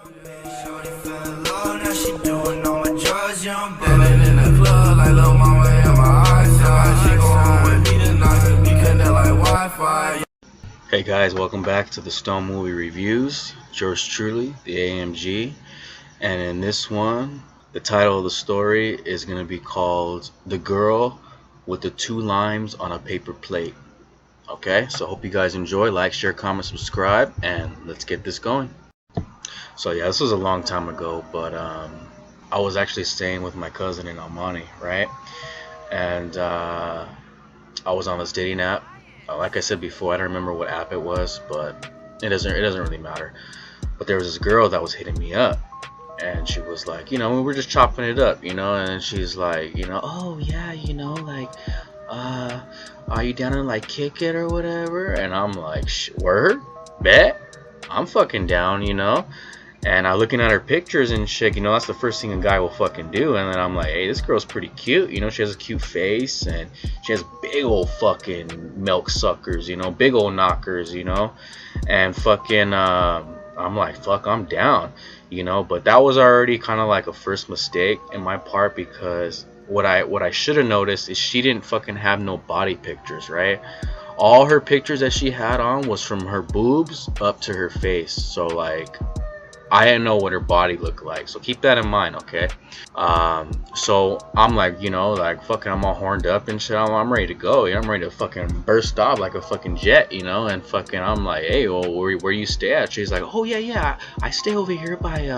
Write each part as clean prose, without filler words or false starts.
Shorty fell in love, now she doing all my drugs, young baby in the club, like little mama in my eyesight. She go home with me tonight, we connect like Wi-Fi. Hey guys, welcome back to the Stone Movie Reviews. Yours truly, the AMG. And in this one, the title of the story is going to be called The Girl with the Two Limes on a Paper Plate. Okay, so hope you guys enjoy. Like, share, comment, subscribe, and let's get this going. So yeah, this was a long time ago, but I was actually staying with my cousin in Almani, right? And I was on this dating app. Like I said before, I don't remember what app it was, but it doesn't really matter. But there was this girl that was hitting me up, and she was like, we were just chopping it up, and she's like, oh yeah, like, are you down to like kick it or whatever? And I'm like, word, bet, I'm fucking down, And I looking at her pictures and shit, that's the first thing a guy will fucking do. And then I'm like, hey, this girl's pretty cute, she has a cute face, and she has big old fucking milk suckers, big old knockers, and fucking, I'm like, fuck, I'm down, but that was already kind of like a first mistake in my part, because what I should have noticed is she didn't fucking have no body pictures, right? All her pictures that she had on was from her boobs up to her face, so like, I didn't know what her body looked like, so keep that in mind, okay? So I'm like, like fucking, I'm all horned up and shit. I'm ready to go. I'm ready to fucking burst off like a fucking jet, and fucking, I'm like, hey, well, where you stay at? She's like, oh yeah, I stay over here by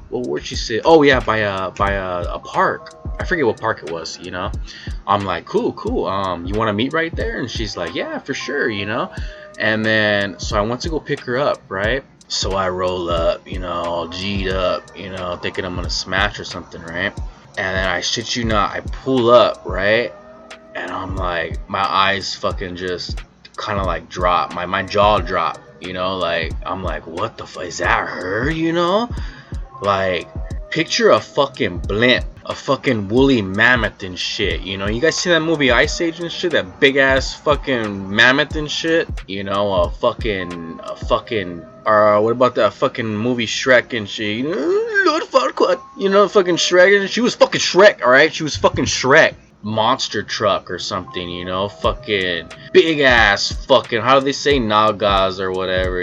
well, where'd she say? Oh yeah, by a park. I forget what park it was, I'm like, cool. You want to meet right there? And she's like, yeah, for sure, And then, so I went to go pick her up, right? So I roll up, all G'd up, thinking I'm gonna smash or something, right? And then I shit you not, I pull up, right? And I'm like, my eyes fucking just kind of like drop, my jaw drop, like, I'm like, what the fuck, is that her, Like, picture a fucking blimp, a fucking woolly mammoth and shit, you guys see that movie Ice Age and shit, that big ass fucking mammoth and shit, a fucking, or what about that fucking movie Shrek and shit, Lord Farquaad, fucking Shrek, and she was fucking Shrek, alright, she was fucking Shrek. Monster truck or something, fucking big ass fucking, how do they say, nagas or whatever,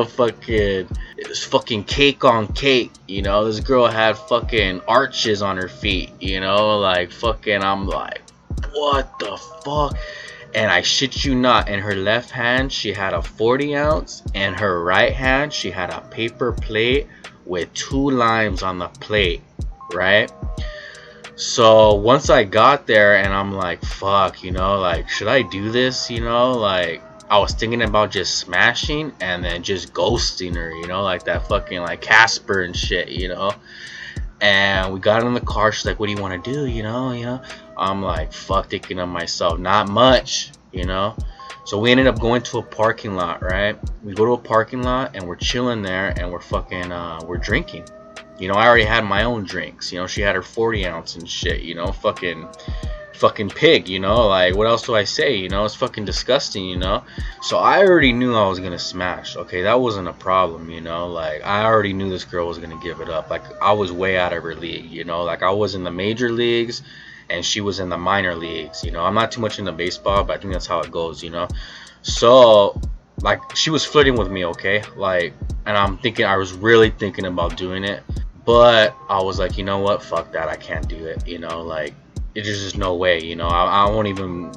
fucking, it was fucking cake on cake, this girl had fucking arches on her feet, like fucking, I'm like, what the fuck? And I shit you not, in her left hand she had a 40 ounce, and her right hand she had a paper plate with 2 limes on the plate, right? So once I got there, and I'm like, fuck, like, should I do this, like, I was thinking about just smashing and then just ghosting her, like that fucking, like, Casper and shit, And we got in the car, she's like, what do you want to do, I'm like, fuck, thinking of myself, not much, So we ended up going to a parking lot, right? We go to a parking lot, and we're chilling there, and we're fucking, we're drinking. I already had my own drinks, she had her 40 ounce and shit, fucking pig, like, what else do I say, it's fucking disgusting, So I already knew I was gonna smash, okay, that wasn't a problem, like, I already knew this girl was gonna give it up, like, I was way out of her league, like, I was in the major leagues, and she was in the minor leagues, I'm not too much into baseball, but I think that's how it goes, So, like, she was flirting with me, okay, like, and I was really thinking about doing it, but I was like, you know what, fuck that, I can't do it, like, there's just no way, I won't even,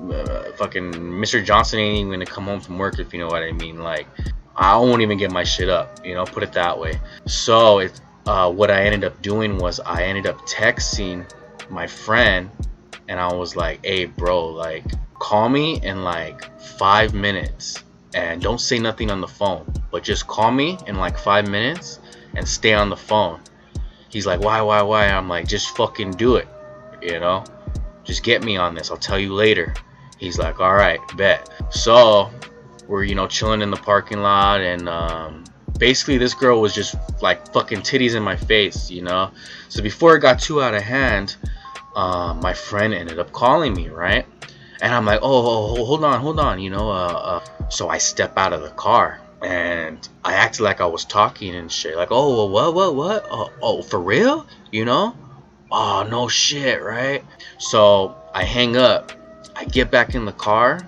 fucking, Mr. Johnson ain't even gonna come home from work, if you know what I mean, like, I won't even get my shit up, put it that way. So, what I ended up doing was, I ended up texting my friend, and I was like, hey, bro, like, call me in, like, 5 minutes, and don't say nothing on the phone, but just call me in, like, 5 minutes, and stay on the phone. He's like, why? I'm like, just fucking do it, just get me on this, I'll tell you later. He's like, alright, bet. So we're, chilling in the parking lot, and basically this girl was just like fucking titties in my face, So before it got too out of hand, my friend ended up calling me, right? And I'm like, oh, hold on, so I step out of the car, and and I acted like I was talking and shit, like, oh, what, oh, for real, you know, oh, no shit, right? So I hang up, I get back in the car,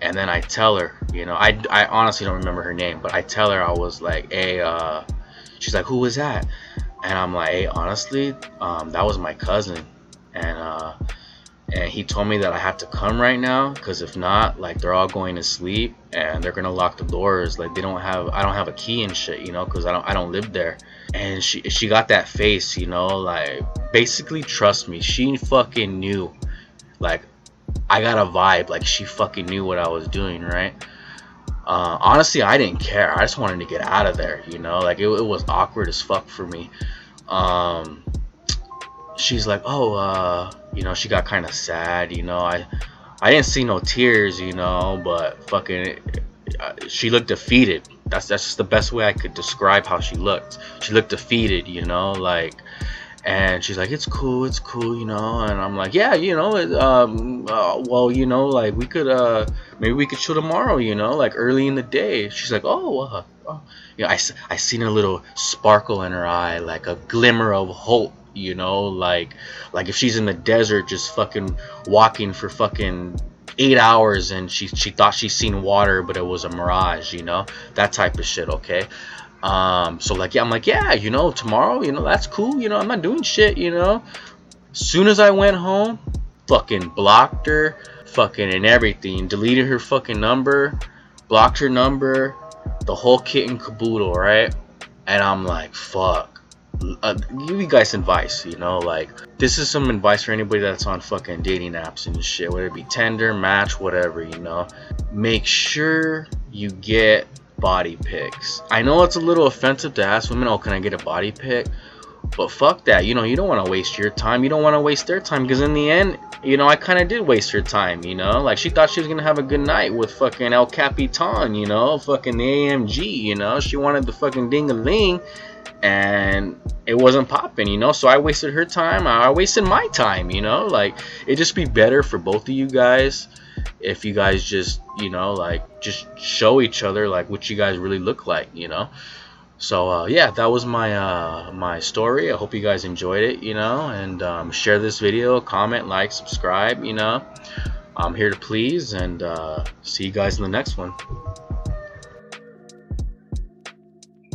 and then I tell her, you know, I honestly don't remember her name, but I tell her, I was like, hey, she's like, who was that? And I'm like, hey, honestly, that was my cousin, and he told me that I have to come right now, because if not, like, they're all going to sleep and they're gonna lock the doors, like, I don't have a key and shit, you know, because I don't live there. And she got that face, you know, like, basically, trust me, she fucking knew, like, I got a vibe, like, she fucking knew what I was doing, right? Honestly, I didn't care. I just wanted to get out of there, you know, like, it was awkward as fuck for me. She's like, oh, you know, she got kind of sad, you know. I didn't see no tears, you know, but fucking, she looked defeated. That's just the best way I could describe how she looked. She looked defeated, you know, like. And she's like, it's cool, you know. And I'm like, yeah, you know, well, you know, like, we could, maybe we could chill tomorrow, you know, like, early in the day. She's like, oh, you know, I seen a little sparkle in her eye, like a glimmer of hope, you know, like if she's in the desert just fucking walking for fucking 8 hours and she thought she's seen water, but it was a mirage, you know, that type of shit, okay? So like, yeah, I'm like, yeah, you know, tomorrow, you know, that's cool, you know, I'm not doing shit, you know. Soon as I went home, fucking blocked her, fucking and everything, deleted her fucking number, blocked her number, the whole kit and caboodle, right? And I'm like, fuck. Give you guys advice, you know, like, this is some advice for anybody that's on fucking dating apps and shit, whether it be Tinder, Match, whatever, you know. Make sure you get body pics. I know it's a little offensive to ask women, oh, can I get a body pic? But fuck that, you know, you don't want to waste your time, you don't want to waste their time, because in the end, you know, I kind of did waste her time, you know, like, she thought she was gonna have a good night with fucking El Capitan, you know, fucking the AMG, you know, she wanted the fucking ding-a-ling, and it wasn't popping, you know, so I wasted her time, I wasted my time, you know, like, it'd just be better for both of you guys if you guys just, you know, like, just show each other, like, what you guys really look like, you know. So yeah, that was my my story. I hope you guys enjoyed it, you know, and share this video, comment, like, subscribe, you know. I'm here to please, and see you guys in the next one.